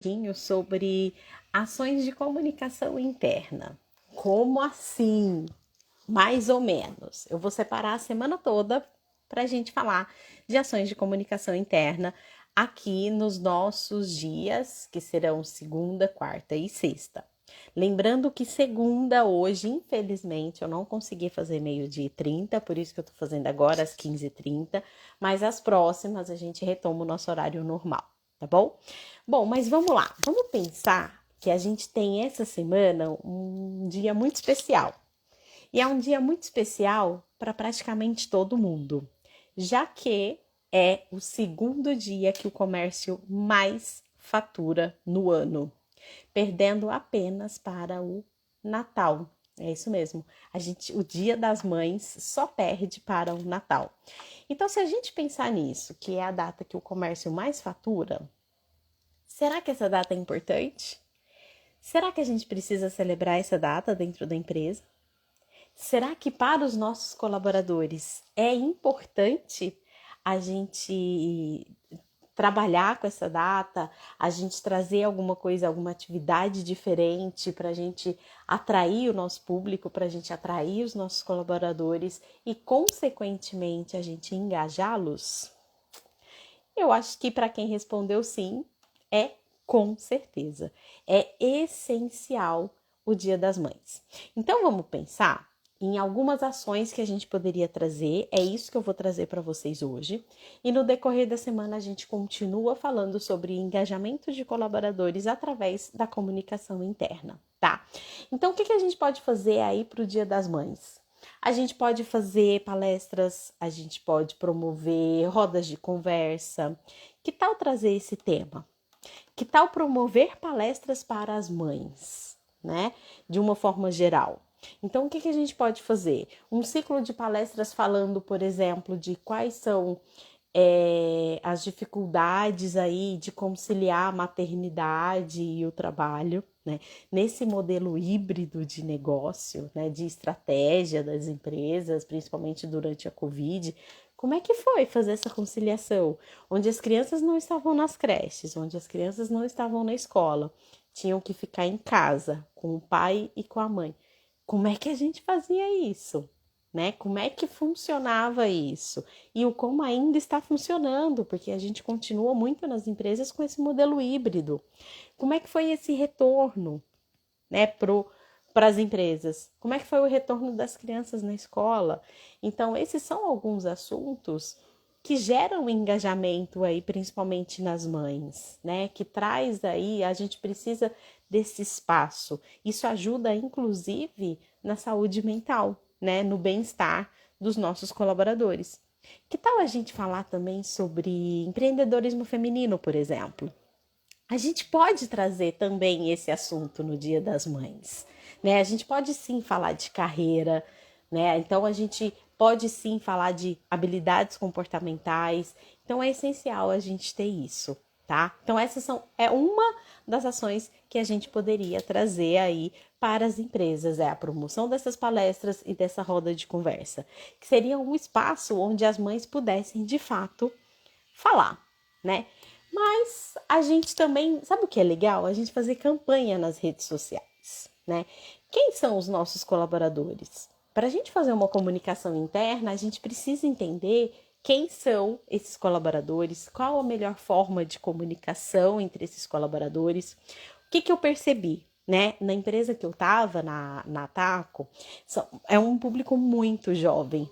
pouquinho sobre ações de comunicação interna. Como assim? Mais ou menos. Eu vou separar a semana toda para a gente falar de ações de comunicação interna aqui nos nossos dias, que serão segunda, quarta e sexta. Lembrando que segunda, hoje, infelizmente, eu não consegui fazer meio-dia e 30, por isso que eu tô fazendo agora às 15h30, mas as próximas a gente retoma o nosso horário normal, tá bom? Bom, mas vamos lá, vamos pensar que a gente tem essa semana um dia muito especial. E é um dia muito especial para praticamente todo mundo, já que é o segundo dia que o comércio mais fatura no ano, perdendo apenas para o Natal. É isso mesmo. O Dia das Mães só perde para o Natal. Então, se a gente pensar nisso, que é a data que o comércio mais fatura, será que essa data é importante? Será que a gente precisa celebrar essa data dentro da empresa? Será que para os nossos colaboradores é importante a gente trabalhar com essa data, a gente trazer alguma coisa, alguma atividade diferente para a gente atrair o nosso público, para a gente atrair os nossos colaboradores e, consequentemente, a gente engajá-los? Eu acho que para quem respondeu sim, é com certeza. É essencial o Dia das Mães. Então vamos pensar em algumas ações que a gente poderia trazer. É isso que eu vou trazer para vocês hoje. E no decorrer da semana a gente continua falando sobre engajamento de colaboradores através da comunicação interna, tá? Então o que a gente pode fazer aí para o Dia das Mães? A gente pode fazer palestras, a gente pode promover rodas de conversa. Que tal trazer esse tema? Que tal promover palestras para as mães, né? De uma forma geral. Então, o que a gente pode fazer? Um ciclo de palestras falando, por exemplo, de quais são as dificuldades aí de conciliar a maternidade e o trabalho, né? Nesse modelo híbrido de negócio, né? De estratégia das empresas, principalmente durante a Covid. Como é que foi fazer essa conciliação? Onde as crianças não estavam nas creches, onde as crianças não estavam na escola, tinham que ficar em casa com o pai e com a mãe. Como é que a gente fazia isso? Né? Como é que funcionava isso? E o como ainda está funcionando, porque a gente continua muito nas empresas com esse modelo híbrido. Como é que foi esse retorno, né, para as empresas? Como é que foi o retorno das crianças na escola? Então, esses são alguns assuntos que geram engajamento aí, principalmente nas mães, né? Que traz aí, a gente precisa desse espaço. Isso ajuda, inclusive, na saúde mental, né? No bem-estar dos nossos colaboradores. Que tal a gente falar também sobre empreendedorismo feminino, por exemplo? A gente pode trazer também esse assunto no Dia das Mães, né? A gente pode sim falar de carreira, né? Então a gente pode sim falar de habilidades comportamentais. Então é essencial a gente ter isso, tá? Então é uma das ações que a gente poderia trazer aí para as empresas, é a promoção dessas palestras e dessa roda de conversa, que seria um espaço onde as mães pudessem de fato falar, né? Mas a gente também, sabe o que é legal? A gente fazer campanha nas redes sociais, né? Quem são os nossos colaboradores? Para a gente fazer uma comunicação interna, a gente precisa entender quem são esses colaboradores, qual a melhor forma de comunicação entre esses colaboradores. O que eu percebi? Né? Na empresa que eu estava, na Taco, é um público muito jovem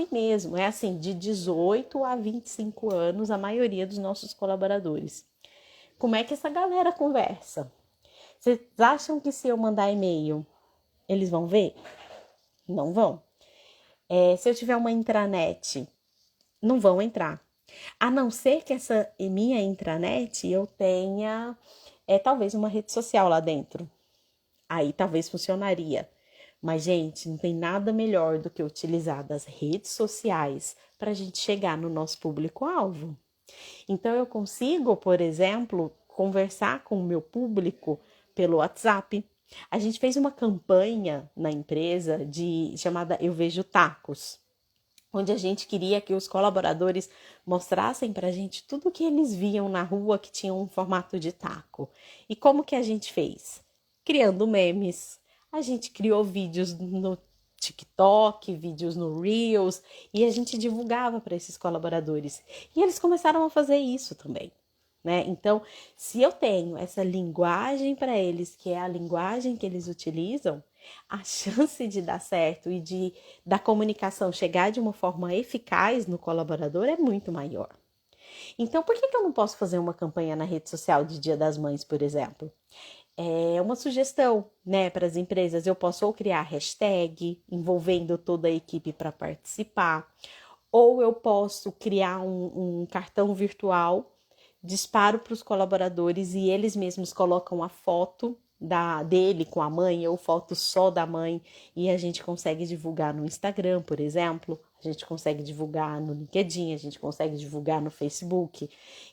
mesmo, é assim, de 18 a 25 anos, a maioria dos nossos colaboradores. Como é que essa galera conversa? Vocês acham que se eu mandar e-mail, eles vão ver? Não vão. Se eu tiver uma intranet, não vão entrar. A não ser que essa minha intranet eu tenha talvez uma rede social lá dentro. Aí talvez funcionaria. Mas, gente, não tem nada melhor do que utilizar das redes sociais para a gente chegar no nosso público-alvo. Então, eu consigo, por exemplo, conversar com o meu público pelo WhatsApp. A gente fez uma campanha na empresa chamada Eu Vejo Tacos. onde a gente queria que os colaboradores mostrassem para a gente tudo que eles viam na rua que tinha um formato de taco. E como que a gente fez? Criando memes. A gente criou vídeos no TikTok, vídeos no Reels, e a gente divulgava para esses colaboradores. E eles começaram a fazer isso também. Né? Então, se eu tenho essa linguagem para eles, que é a linguagem que eles utilizam, a chance de dar certo e da comunicação chegar de uma forma eficaz no colaborador é muito maior. Então, por que eu não posso fazer uma campanha na rede social de Dia das Mães, por exemplo? É uma sugestão, né, para as empresas. Eu posso ou criar hashtag envolvendo toda a equipe para participar, ou eu posso criar um cartão virtual, disparo para os colaboradores e eles mesmos colocam a foto dele com a mãe ou foto só da mãe e a gente consegue divulgar no Instagram, por exemplo, a gente consegue divulgar no LinkedIn, a gente consegue divulgar no Facebook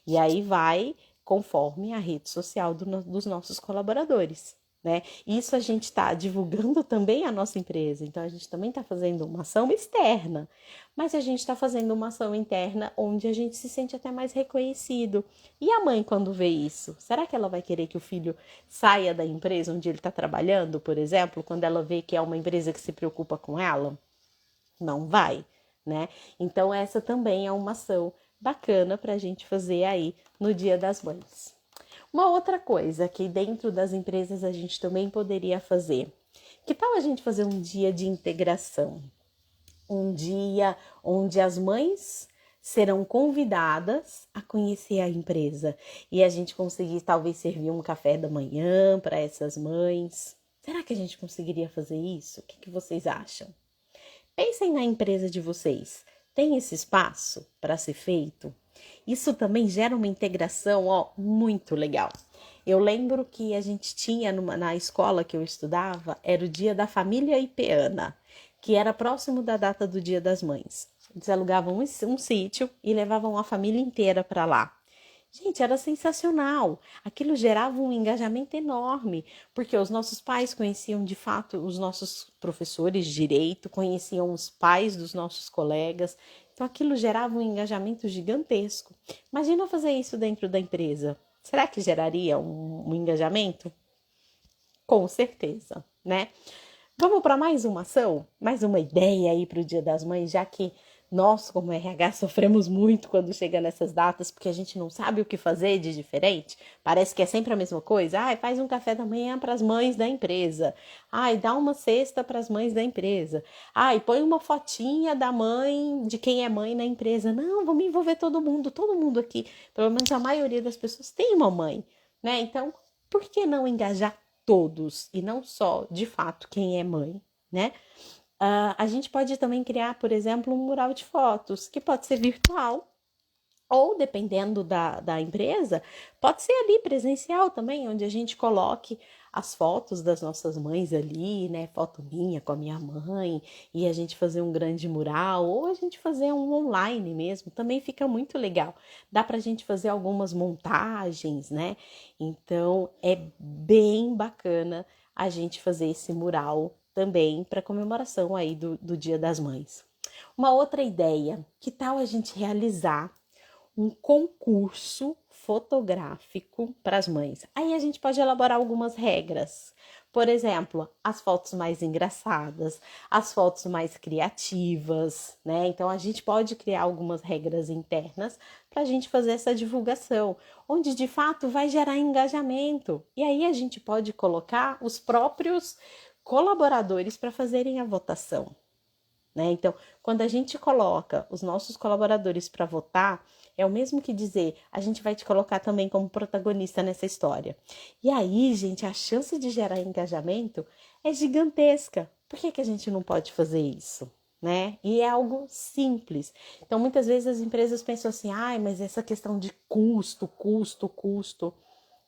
e aí vai conforme a rede social dos nossos colaboradores. Né? Isso a gente está divulgando também a nossa empresa, então a gente também está fazendo uma ação externa, mas a gente está fazendo uma ação interna onde a gente se sente até mais reconhecido. E a mãe, quando vê isso, será que ela vai querer que o filho saia da empresa onde ele está trabalhando, por exemplo, quando ela vê que é uma empresa que se preocupa com ela? Não vai, né? Então essa também é uma ação bacana para a gente fazer aí no Dia das Mães. Uma outra coisa que dentro das empresas a gente também poderia fazer. Que tal a gente fazer um dia de integração? Um dia onde as mães serão convidadas a conhecer a empresa e a gente conseguir talvez servir um café da manhã para essas mães. Será que a gente conseguiria fazer isso? O que vocês acham? Pensem na empresa de vocês. Tem esse espaço para ser feito? Isso também gera uma integração, muito legal. Eu lembro que a gente tinha na escola que eu estudava, era o Dia da Família Ipeana, que era próximo da data do Dia das Mães. Eles alugavam um sítio e levavam a família inteira para lá. Gente, era sensacional. Aquilo gerava um engajamento enorme, porque os nossos pais conheciam de fato os nossos professores de direito, conheciam os pais dos nossos colegas. Então aquilo gerava um engajamento gigantesco. Imagina fazer isso dentro da empresa. Será que geraria um engajamento? Com certeza, né? Vamos para mais uma ação? Mais uma ideia aí para o Dia das Mães, já que nós, como RH, sofremos muito quando chega nessas datas, porque a gente não sabe o que fazer de diferente. Parece que é sempre a mesma coisa. Ai, faz um café da manhã para as mães da empresa. Ai, dá uma cesta para as mães da empresa. Ai, põe uma fotinha da mãe, de quem é mãe na empresa. Não, vamos envolver todo mundo aqui. Pelo menos a maioria das pessoas tem uma mãe, né? Então, por que não engajar todos e não só, de fato, quem é mãe, né? A gente pode também criar, por exemplo, um mural de fotos, que pode ser virtual, ou dependendo da empresa, pode ser ali presencial também, onde a gente coloque as fotos das nossas mães ali, né? Foto minha com a minha mãe, e a gente fazer um grande mural, ou a gente fazer um online mesmo, também fica muito legal. Dá pra gente fazer algumas montagens, né? Então é bem bacana a gente fazer esse mural também para comemoração aí do Dia das Mães. Uma outra ideia, que tal a gente realizar um concurso fotográfico para as mães? Aí a gente pode elaborar algumas regras. Por exemplo, as fotos mais engraçadas, as fotos mais criativas, né? Então a gente pode criar algumas regras internas para a gente fazer essa divulgação, onde de fato vai gerar engajamento. E aí a gente pode colocar os próprios colaboradores para fazerem a votação, né? Então, quando a gente coloca os nossos colaboradores para votar, é o mesmo que dizer, a gente vai te colocar também como protagonista nessa história. E aí, gente, a chance de gerar engajamento é gigantesca. Por que a gente não pode fazer isso? Né? E é algo simples. Então, muitas vezes as empresas pensam assim, mas essa questão de custo.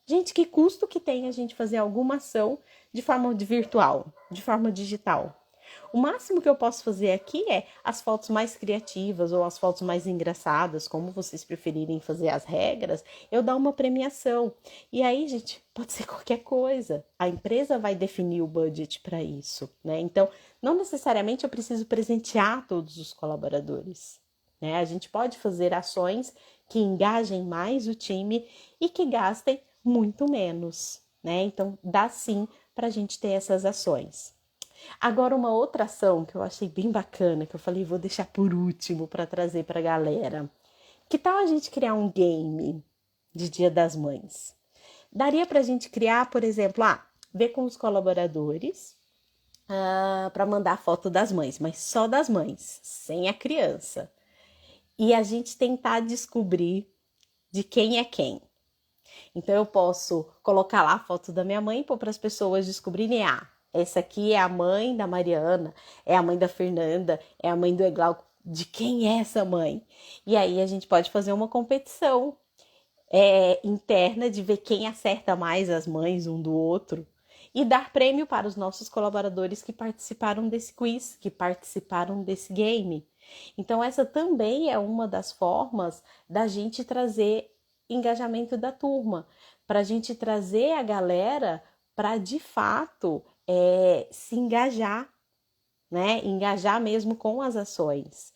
Gente, que custo que tem a gente fazer alguma ação de forma virtual, de forma digital? O máximo que eu posso fazer aqui é as fotos mais criativas ou as fotos mais engraçadas, como vocês preferirem fazer as regras, eu dar uma premiação. E aí, gente, pode ser qualquer coisa. A empresa vai definir o budget para isso, né? Então, não necessariamente eu preciso presentear todos os colaboradores, né? A gente pode fazer ações que engajem mais o time e que gastem muito menos, né? Então, dá sim para a gente ter essas ações. Agora, uma outra ação que eu achei bem bacana, que eu falei, vou deixar por último para trazer para a galera. Que tal a gente criar um game de Dia das Mães? Daria para a gente criar, por exemplo, ver com os colaboradores para mandar foto das mães, mas só das mães, sem a criança. E a gente tentar descobrir de quem é quem. Então eu posso colocar lá a foto da minha mãe para as pessoas descobrirem, essa aqui é a mãe da Mariana, é a mãe da Fernanda, é a mãe do Eglau, de quem é essa mãe? E aí a gente pode fazer uma competição interna de ver quem acerta mais as mães um do outro e dar prêmio para os nossos colaboradores que participaram desse quiz, que participaram desse game. Então essa também é uma das formas da gente trazer engajamento da turma, para a gente trazer a galera para de fato se engajar, né? Engajar mesmo com as ações.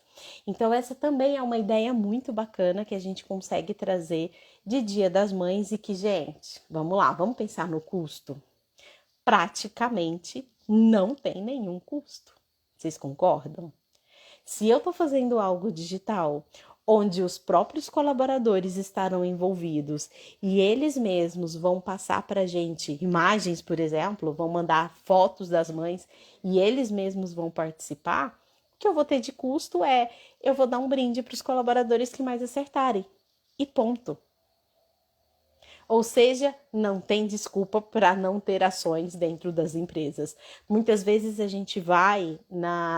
Então essa também é uma ideia muito bacana que a gente consegue trazer de Dia das Mães e que, gente, vamos lá, vamos pensar no custo? Praticamente não tem nenhum custo. Vocês concordam? Se eu estou fazendo algo digital, onde os próprios colaboradores estarão envolvidos e eles mesmos vão passar para a gente imagens, por exemplo, vão mandar fotos das mães e eles mesmos vão participar, o que eu vou ter de custo eu vou dar um brinde para os colaboradores que mais acertarem. E ponto. Ou seja, não tem desculpa para não ter ações dentro das empresas. Muitas vezes a gente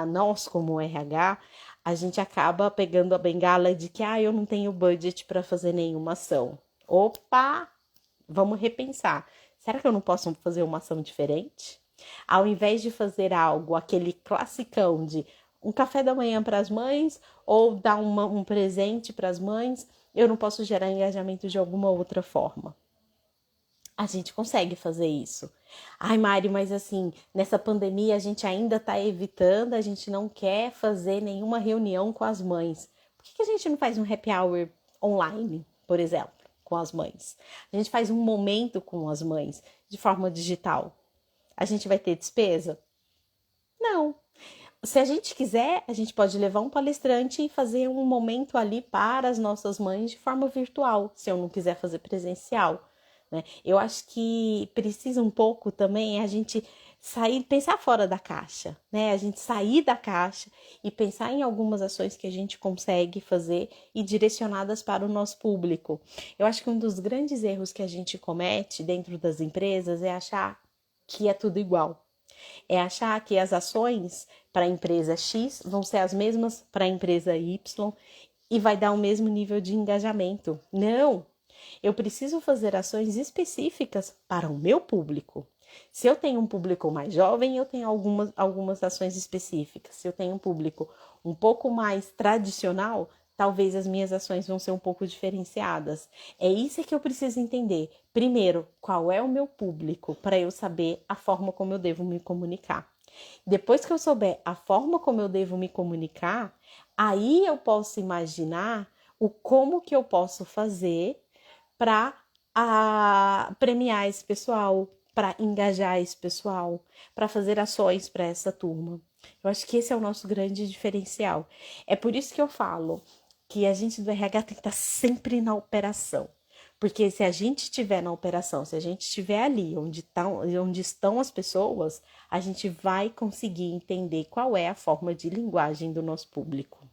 nós como RH, a gente acaba pegando a bengala de que eu não tenho budget para fazer nenhuma ação. Opa, vamos repensar. Será que eu não posso fazer uma ação diferente? Ao invés de fazer algo, aquele classicão de um café da manhã para as mães ou dar um presente para as mães, eu não posso gerar engajamento de alguma outra forma. A gente consegue fazer isso. Ai, Mari, mas assim, nessa pandemia a gente ainda está evitando, a gente não quer fazer nenhuma reunião com as mães. Por que a gente não faz um happy hour online, por exemplo, com as mães? A gente faz um momento com as mães de forma digital. A gente vai ter despesa? Não. Se a gente quiser, a gente pode levar um palestrante e fazer um momento ali para as nossas mães de forma virtual, se eu não quiser fazer presencial, né? Eu acho que precisa um pouco também a gente pensar fora da caixa, né? A gente sair da caixa e pensar em algumas ações que a gente consegue fazer e direcionadas para o nosso público. Eu acho que um dos grandes erros que a gente comete dentro das empresas é achar que é tudo igual. É achar que as ações para a empresa X vão ser as mesmas para a empresa Y e vai dar o mesmo nível de engajamento. Não! Eu preciso fazer ações específicas para o meu público. Se eu tenho um público mais jovem, eu tenho algumas ações específicas. Se eu tenho um público um pouco mais tradicional, talvez as minhas ações vão ser um pouco diferenciadas. É isso que eu preciso entender. Primeiro, qual é o meu público, para eu saber a forma como eu devo me comunicar. Depois que eu souber a forma como eu devo me comunicar, aí eu posso imaginar o como que eu posso fazer para premiar esse pessoal, para engajar esse pessoal, para fazer ações para essa turma. Eu acho que esse é o nosso grande diferencial. É por isso que eu falo que a gente do RH tem que estar sempre na operação. Porque se a gente estiver na operação, se a gente estiver ali onde estão as pessoas, a gente vai conseguir entender qual é a forma de linguagem do nosso público.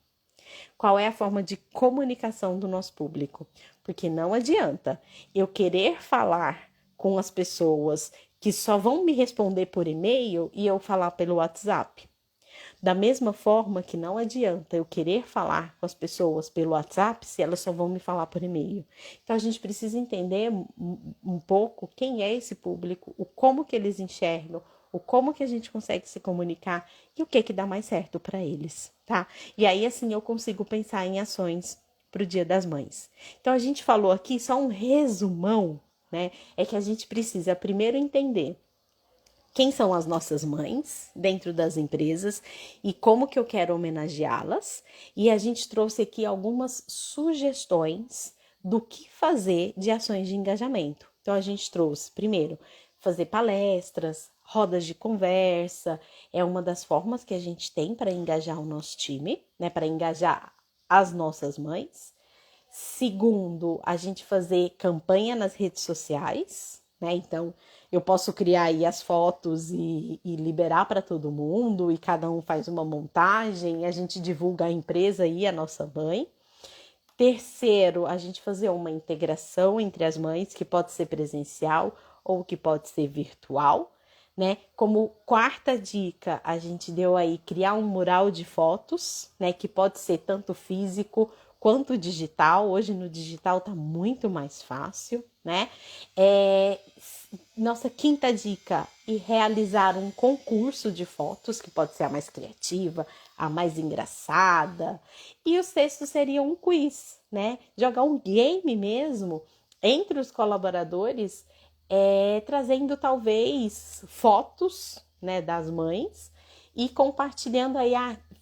Qual é a forma de comunicação do nosso público? Porque não adianta eu querer falar com as pessoas que só vão me responder por e-mail e eu falar pelo WhatsApp. Da mesma forma que não adianta eu querer falar com as pessoas pelo WhatsApp se elas só vão me falar por e-mail. Então a gente precisa entender um pouco quem é esse público, o como que eles enxergam, o como que a gente consegue se comunicar e o que dá mais certo para eles, tá? E aí, assim, eu consigo pensar em ações para o Dia das Mães. Então, a gente falou aqui só um resumão, né? É que a gente precisa primeiro entender quem são as nossas mães dentro das empresas e como que eu quero homenageá-las. E a gente trouxe aqui algumas sugestões do que fazer de ações de engajamento. Então, a gente trouxe, primeiro, fazer palestras, rodas de conversa, é uma das formas que a gente tem para engajar o nosso time, né? Para engajar as nossas mães. Segundo, a gente fazer campanha nas redes sociais, né? Então, eu posso criar aí as fotos e liberar para todo mundo, e cada um faz uma montagem, a gente divulga a empresa e a nossa mãe. Terceiro, a gente fazer uma integração entre as mães, que pode ser presencial ou que pode ser virtual, né? Como quarta dica, a gente deu aí criar um mural de fotos, né? Que pode ser tanto físico quanto digital. Hoje no digital tá muito mais fácil, né? Nossa quinta dica, e realizar um concurso de fotos, que pode ser a mais criativa, a mais engraçada. E o sexto seria um quiz, né? Jogar um game mesmo entre os colaboradores, trazendo talvez fotos, né, das mães e compartilhando aí,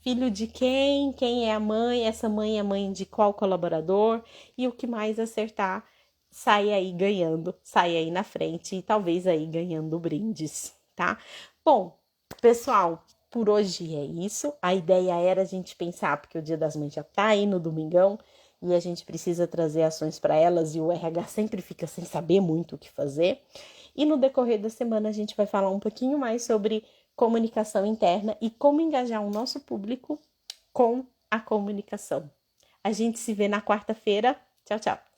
filho de quem é a mãe, essa mãe é mãe de qual colaborador, e o que mais acertar sai aí ganhando, sai aí na frente e talvez aí ganhando brindes, tá? Bom, pessoal, por hoje é isso. A ideia era a gente pensar, porque o Dia das Mães já tá aí no domingão e a gente precisa trazer ações para elas e o RH sempre fica sem saber muito o que fazer. E no decorrer da semana a gente vai falar um pouquinho mais sobre comunicação interna e como engajar o nosso público com a comunicação. A gente se vê na quarta-feira. Tchau, tchau.